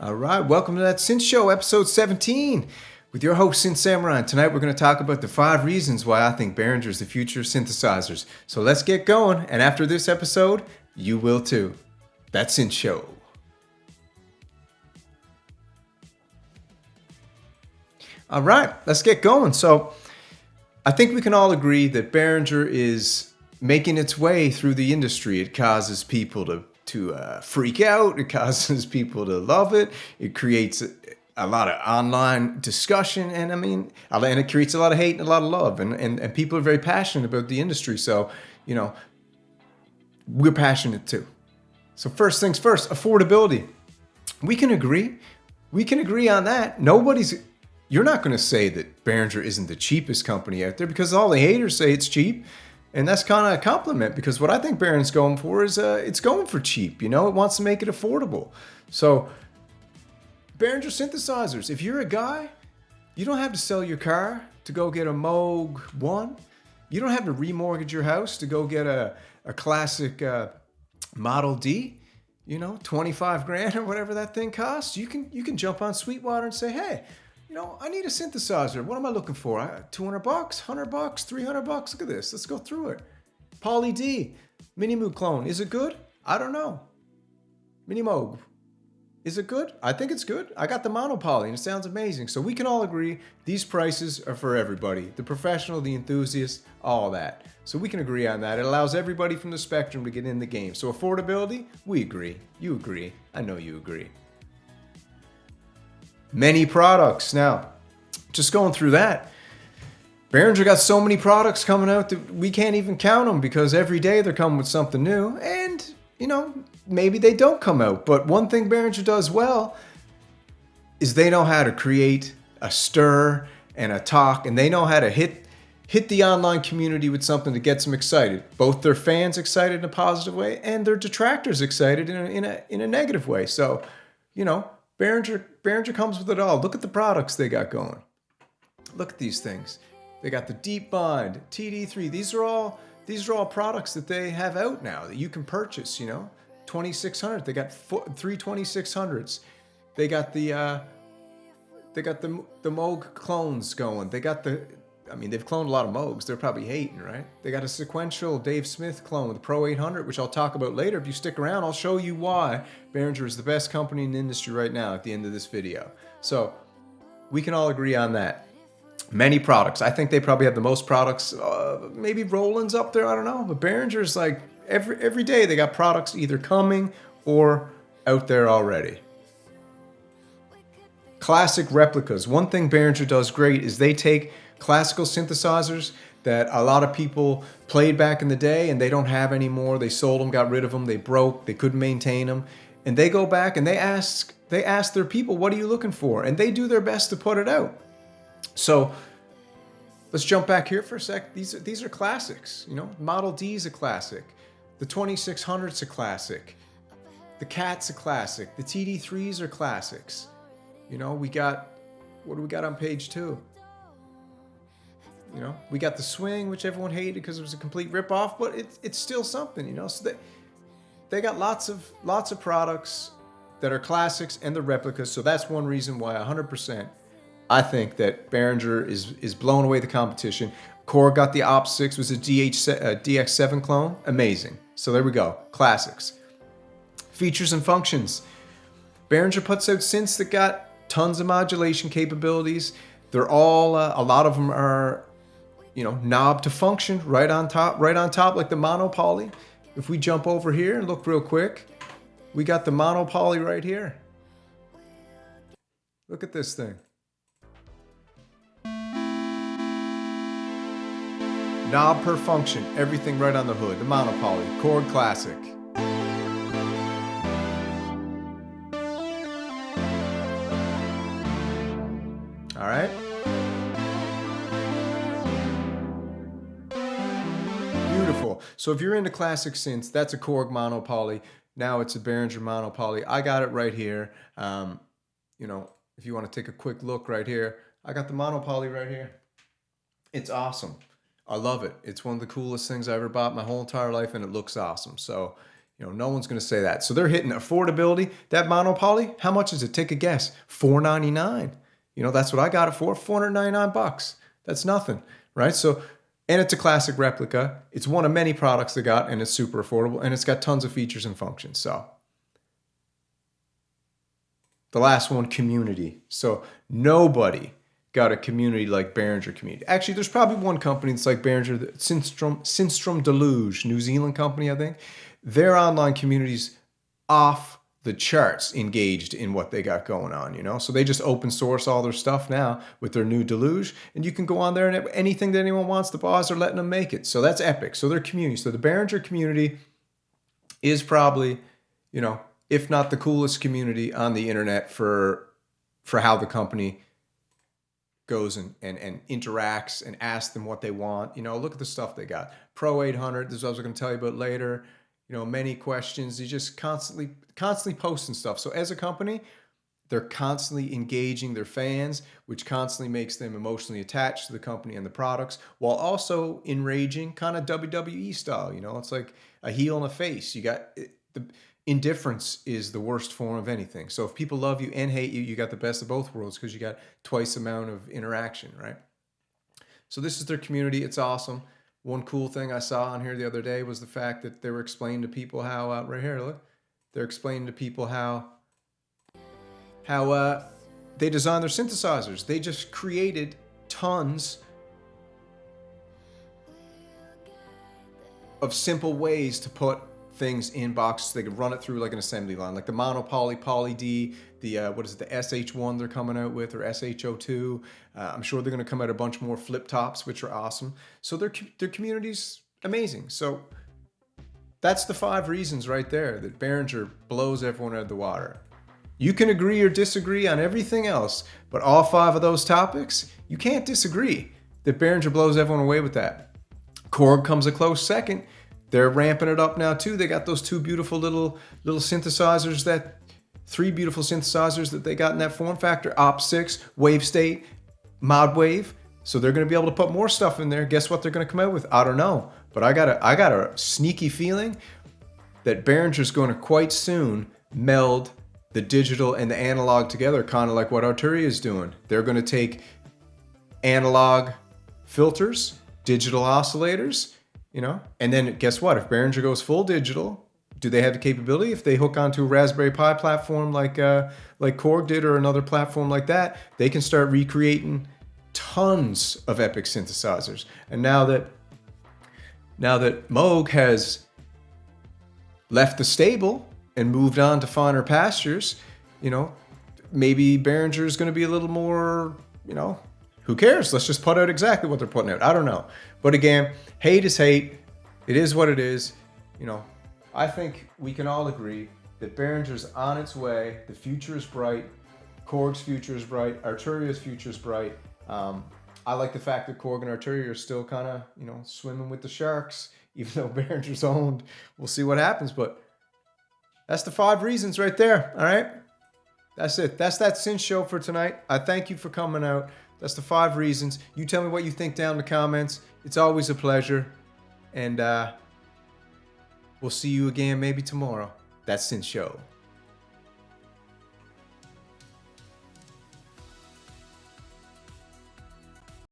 All right, welcome to that Synth Show, episode 17, with your host, Synth Samurai. Tonight we're going to talk about the 5 reasons why I think Behringer is the future of synthesizers. So let's get going, and after this episode, you will too. That's Synth Show. All right, let's get going. So I think we can all agree that Behringer is making its way through the industry. It causes people to freak out. It causes people to love it. It creates a lot of online discussion, and it creates a lot of hate and a lot of love, and people are very passionate about the industry. So, we're passionate too. So first things first, affordability. We can agree on that. You're not going to say that Behringer isn't the cheapest company out there, because all the haters say it's cheap. And that's kind of a compliment, because what I think Behringer's going for is it's going for cheap. It wants to make it affordable. So Behringer synthesizers, if you're a guy, you don't have to sell your car to go get a Moog 1. You don't have to remortgage your house to go get a classic Model D, 25 grand or whatever that thing costs. You can jump on Sweetwater and say, hey, I need a synthesizer. What am I looking for? $200, $100, $300. Look at this. Let's go through it. Poly D, Mini Moog clone. Is it good? I don't know. Mini Moog. Is it good? I think it's good. I got the mono poly and it sounds amazing. So we can all agree these prices are for everybody. The professional, the enthusiast, all that. So we can agree on that. It allows everybody from the spectrum to get in the game. So affordability, we agree. You agree. I know you agree. Many products. Now, just going through that, Behringer got so many products coming out that we can't even count them, because every day they're coming with something new, and maybe they don't come out. But one thing Behringer does well is they know how to create a stir and a talk, and they know how to hit the online community with something that gets them excited. Both their fans excited in a positive way, and their detractors excited in a negative way. So, Behringer comes with it all. Look at the products they got going. Look at these things. They got the Deep Bind, TD3. These are all products that they have out now that you can purchase. 2600. They got 3 2600s. They got the Moog clones going. They've cloned a lot of Moogs. They're probably hating, right? They got a sequential Dave Smith clone with the Pro 800, which I'll talk about later. If you stick around, I'll show you why Behringer is the best company in the industry right now at the end of this video. So we can all agree on that. Many products. I think they probably have the most products. Maybe Roland's up there. I don't know. But Behringer's like every day they got products either coming or out there already. Classic replicas. One thing Behringer does great is they take classical synthesizers that a lot of people played back in the day and they don't have anymore. They sold them, got rid of them, they broke, they couldn't maintain them. And they go back and they ask their people, what are you looking for? And they do their best to put it out. So let's jump back here for a sec. These are classics. Model D is a classic. The 2600's a classic. The Cat's a classic. The TD3s are classics. We got, what do we got on page 2? We got the Swing, which everyone hated because it was a complete ripoff, but it's still something, So they got lots of products that are classics and the replicas. So that's one reason why 100% I think that Behringer is blowing away the competition. Korg got the Op 6, was a DX7 clone, amazing. So there we go, classics. Features and functions. Behringer puts out synths that got tons of modulation capabilities. They're all a lot of them are knob to function right on top like the mono poly. If we jump over here and look real quick, we got the mono poly right here. Look at this thing. Knob per function, everything right on the hood. The mono poly, Korg classic. All right. Beautiful. So if you're into classic synths, that's a Korg mono poly. Now it's a Behringer mono poly. I got it right here. If you want to take a quick look right here, I got the mono poly right here. It's awesome. I love it. It's one of the coolest things I ever bought my whole entire life, and it looks awesome. So, You know, no one's going to say that. So they're hitting affordability. That monopoly, how much is it? Take a guess. $499. You know, that's what I got it for. $499. That's nothing, right? So, and it's a classic replica. It's one of many products they got, and it's super affordable, and it's got tons of features and functions. So the last one, community. So nobody got a community like Behringer community. Actually, there's probably one company that's like Behringer, Synthstrom Deluge, New Zealand company, I think. Their online community's off the charts engaged in what they got going on, you know? So they just open source all their stuff now with their new Deluge, and you can go on there and anything that anyone wants, the boss are letting them make it. So that's epic. So their community. So the Behringer community is probably, you know, if not the coolest community on the internet for how the company goes and interacts and asks them what they want. You know, look at the stuff they got. Pro 800, this is what I was going to tell you about later. You know, many questions. You just constantly posting stuff. So as a company, they're constantly engaging their fans, which constantly makes them emotionally attached to the company and the products, while also enraging, kind of WWE style. You know, it's like a heel and a face. You got the indifference is the worst form of anything. So if people love you and hate you, you got the best of both worlds because you got twice the amount of interaction, right? So this is their community. It's awesome. One cool thing I saw on here the other day was the fact that they were explaining to people how, right here, look, they're explaining to people how they design their synthesizers. They just created tons of simple ways to put things in boxes. They could run it through like an assembly line, like the monopoly, poly D, the what is it, the SH1 they're coming out with, or SH02. I'm sure they're going to come out a bunch more flip tops, which are awesome. So their community's amazing. So that's the 5 reasons right there that Behringer blows everyone out of the water. You can agree or disagree on everything else, but all 5 of those topics, you can't disagree that Behringer blows everyone away with that. Korg comes a close second. They're ramping it up now too. They got those 2 beautiful little synthesizers, 3 beautiful synthesizers that they got in that form factor, Op6, Wave State, Mod Wave. So they're going to be able to put more stuff in there. Guess what they're going to come out with? I don't know. But I got a sneaky feeling that Behringer's going to quite soon meld the digital and the analog together, kind of like what Arturia is doing. They're going to take analog filters, digital oscillators, you know, and then guess what? If Behringer goes full digital, do they have the capability? If they hook onto a Raspberry Pi platform like Korg did, or another platform like that, they can start recreating tons of epic synthesizers. And now that Moog has left the stable and moved on to finer pastures, you know, maybe Behringer is going to be a little more, you know, who cares? Let's just put out exactly what they're putting out. I don't know. But again, hate is hate. It is what it is. You know, I think we can all agree that Behringer's on its way. The future is bright. Korg's future is bright. Arturia's future is bright. I like the fact that Korg and Arturia are still kind of, you know, swimming with the sharks, even though Behringer's owned. We'll see what happens, but that's the 5 reasons right there. All right. That's it. That's that Synth Show for tonight. I thank you for coming out. That's the 5 reasons. You tell me what you think down in the comments. It's always a pleasure. And we'll see you again maybe tomorrow. That's Synth Show.